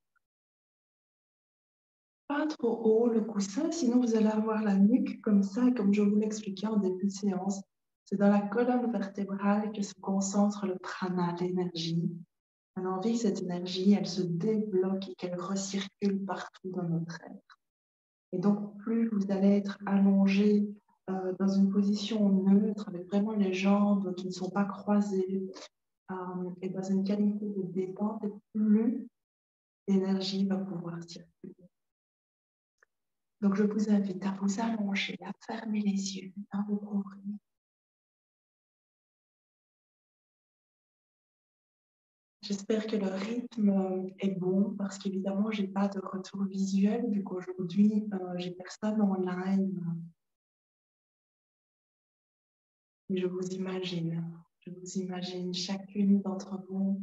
Pas trop haut le coussin, sinon vous allez avoir la nuque comme ça, comme je vous l'expliquais en début de séance. C'est dans la colonne vertébrale que se concentre le prana, l'énergie. On a envie que cette énergie, elle se débloque et qu'elle recircule partout dans notre être. Et donc, plus vous allez être allongé dans une position neutre, avec vraiment les jambes qui ne sont pas croisées, et dans une qualité de détente, et plus l'énergie va pouvoir circuler. Donc, je vous invite à vous allonger, à fermer les yeux, à vous couvrir. J'espère que le rythme est bon parce qu'évidemment, je n'ai pas de retour visuel vu qu'aujourd'hui, j'ai personne en live. Mais je vous imagine. Je vous imagine chacune d'entre vous.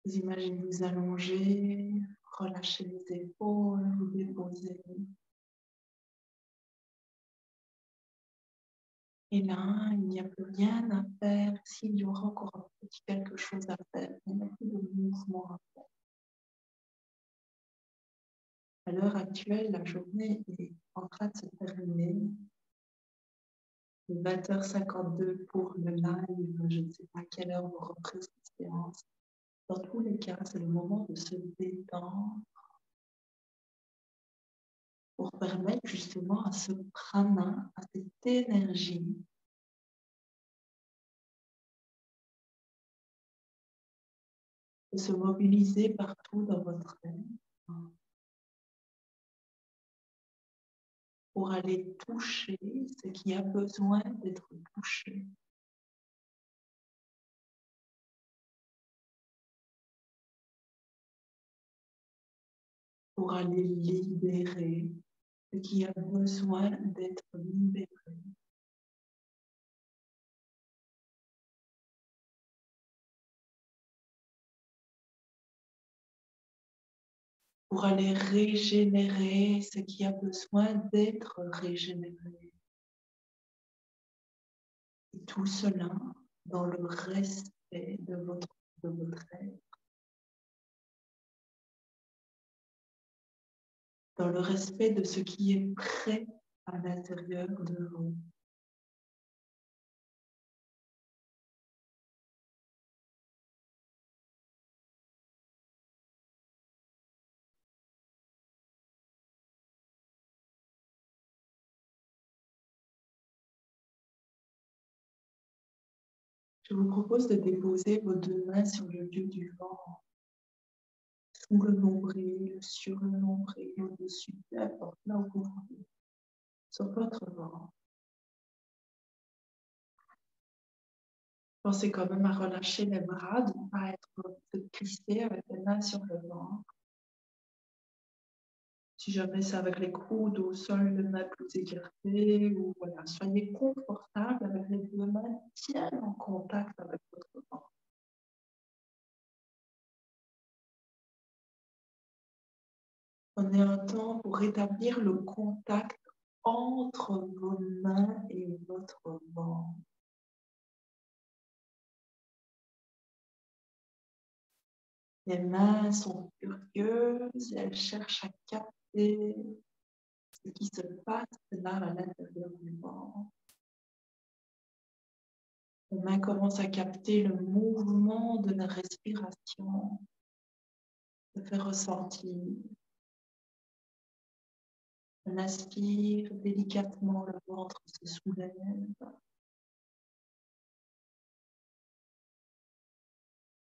Vous imaginez vous allonger, relâcher les épaules, vous déposer. Et là, il n'y a plus rien à faire. S'il y aura encore un petit quelque chose à faire, il n'y a plus de mouvement à faire. À l'heure actuelle, la journée est en train de se terminer. 20h52 pour le live. Je ne sais pas à quelle heure vous reprenez cette séance. Dans tous les cas, c'est le moment de se détendre pour permettre justement à ce prana, à cette énergie de se mobiliser partout dans votre être pour aller toucher ce qui a besoin d'être touché. Pour aller libérer ce qui a besoin d'être libéré. Pour aller régénérer ce qui a besoin d'être régénéré. Et tout cela dans le respect de votre être, dans le respect de ce qui est prêt à l'intérieur de vous. Je vous propose de déposer vos deux mains sur le lieu du ventre, sous le nombril, sur le nombril, au-dessus, peu importe, là où vous voulez, sur votre ventre. Pensez quand même à relâcher les bras, de ne pas être crispé avec les mains sur le ventre. Si jamais c'est avec les coudes au sol, les mains plus écartées, ou voilà, soyez confortable avec les deux mains bien en contact avec votre ventre. Prenez un temps pour rétablir le contact entre vos mains et votre ventre. Les mains sont curieuses, elles cherchent à capter ce qui se passe là à l'intérieur du ventre. Les mains commencent à capter le mouvement de la respiration, se fait ressentir. On inspire délicatement, le ventre se soulève.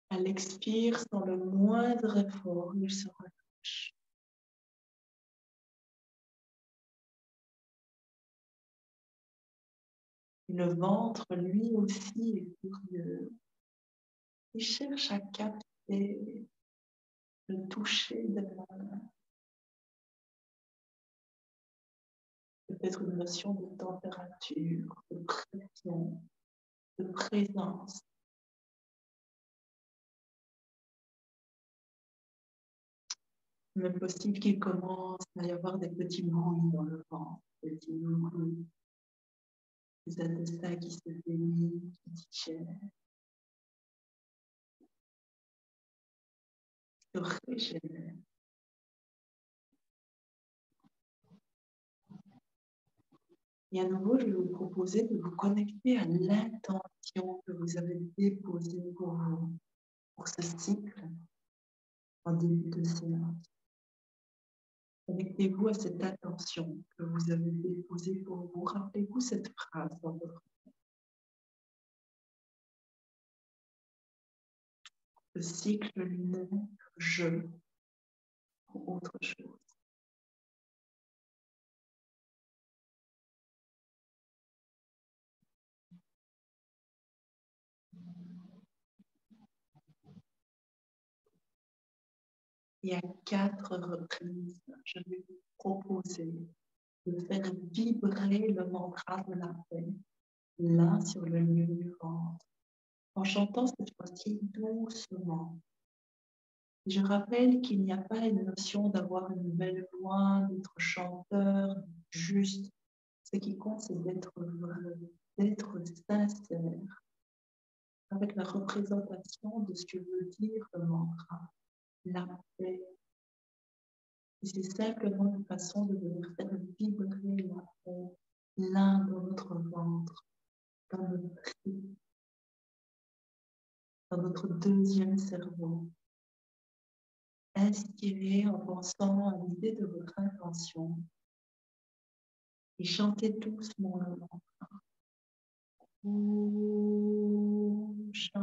À l'expire, sans le moindre effort, il se relâche. Le ventre, lui aussi, est curieux. Il cherche à capter le toucher de la main. Peut-être une notion de température, de pression, de présence. Il est possible qu'il commence à y avoir des petits bruits dans le ventre, des petits bruits, des intestins qui se dénient, qui digèrent, qui se régénèrent. Et à nouveau, je vais vous proposer de vous connecter à l'intention que vous avez déposée pour vous, pour ce cycle en début de séance. Connectez-vous à cette attention que vous avez déposée pour vous. Rappelez-vous cette phrase dans votre le cycle lunaire, je, ou autre chose. Et à 4 reprises, je vais vous proposer de faire vibrer le mantra de la paix, là sur le lieu du ventre, en chantant cette fois-ci doucement. Je rappelle qu'il n'y a pas une notion d'avoir une belle voix, d'être chanteur, juste. Ce qui compte, c'est d'être vrai, d'être sincère, avec la représentation de ce que veut dire le mantra, la paix. Et c'est simplement une façon de venir faire vibrer la paix, l'un dans notre ventre, dans notre tri, dans notre deuxième cerveau. Inspirez en pensant à l'idée de votre intention et chantez doucement le mantra. Om Shanti.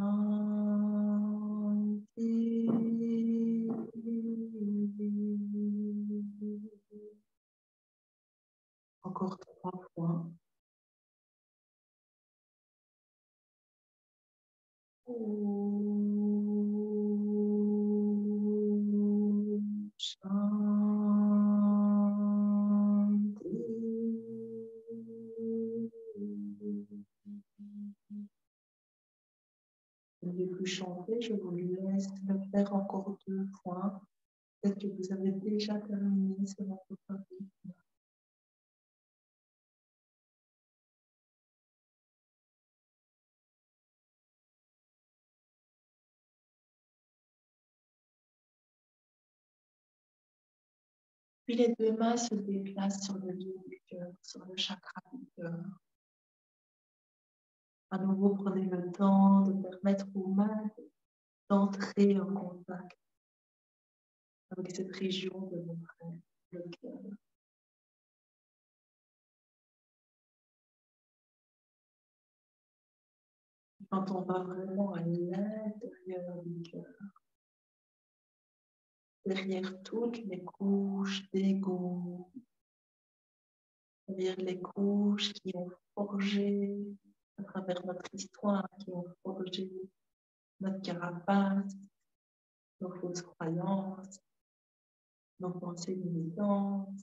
Encore 3 fois. Om Shanti. Vous n'avez plus chanté, je vous laisse le faire encore 2 fois. Peut-être que vous avez déjà terminé selon votre rythme. Puis les deux mains se déplacent sur le lieu du cœur, sur le chakra du cœur. À nouveau, prenez le temps de permettre aux mains d'entrer en contact avec cette région de votre être, le cœur. Quand on va vraiment à l'intérieur du cœur, derrière toutes les couches d'ego, derrière les couches qui ont forgé, à travers notre histoire, qui ont forgé notre carapace, nos fausses croyances, nos pensées limitantes,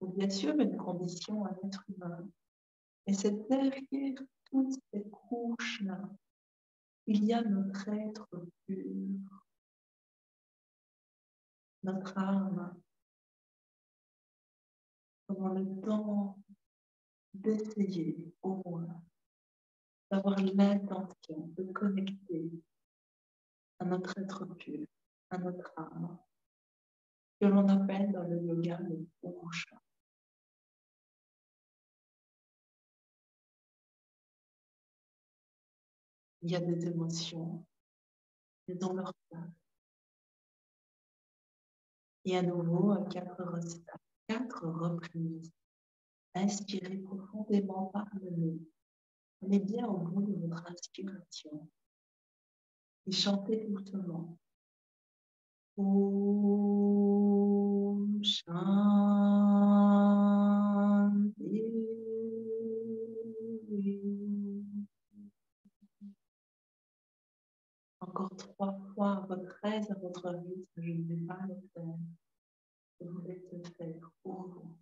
ou bien sûr une condition à l'être humain. Et c'est derrière toutes ces couches-là, il y a notre être pur, notre âme, pendant le temps d'essayer au moins d'avoir l'intention de connecter à notre être pur, à notre âme, que l'on appelle dans le yoga le purusha. Il y a des émotions, elles ont leur place. Et à nouveau, à 4 reprises, inspirez profondément par le nez. Allez bien au bout de votre inspiration et chantez doucement. Om Shanti. Encore 3 fois à votre aise, à votre rythme, je ne vais pas le faire. Je vous laisse le faire pour vous.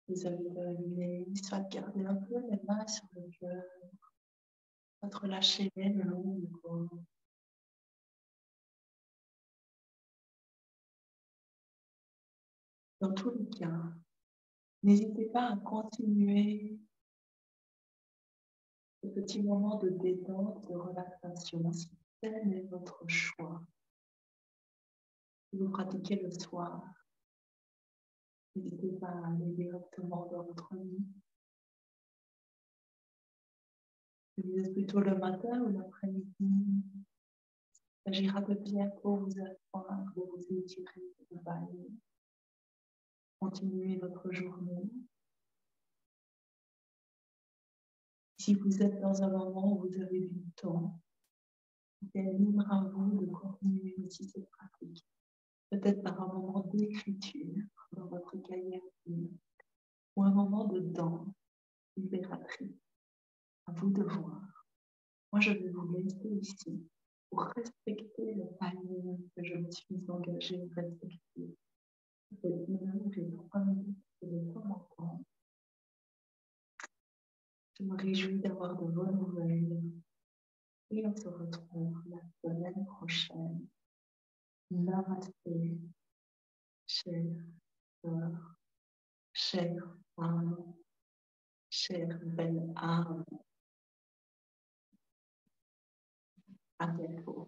Vous avez terminé, soit garder un peu les mains sur le cœur, soit relâcher le long du corps. Dans tous les cas, n'hésitez pas à continuer ce petit moment de détente, de relaxation, si tel est votre choix. Si vous pratiquez le soir, n'hésitez pas à aller directement dans votre lit. Si vous êtes plutôt le matin ou l'après-midi, il s'agira de bientôt vous asseoir, de vous étirer, de bailler. Continuez votre journée. Si vous êtes dans un moment où vous avez du temps, c'est libre à vous de continuer aussi cette pratique. Peut-être par un moment d'écriture dans votre cahier ou un moment de danse libératrice. À vous de voir. Moi, je vais vous laisser ici pour respecter le timing que je me suis engagée à respecter. C'est 1 heure et 3 minutes que je dois m'entendre. Je me réjouis d'avoir de bonnes nouvelles et on se retrouve la semaine prochaine. Namasté, chère sœur, chère femme, chère belle âme. À bientôt.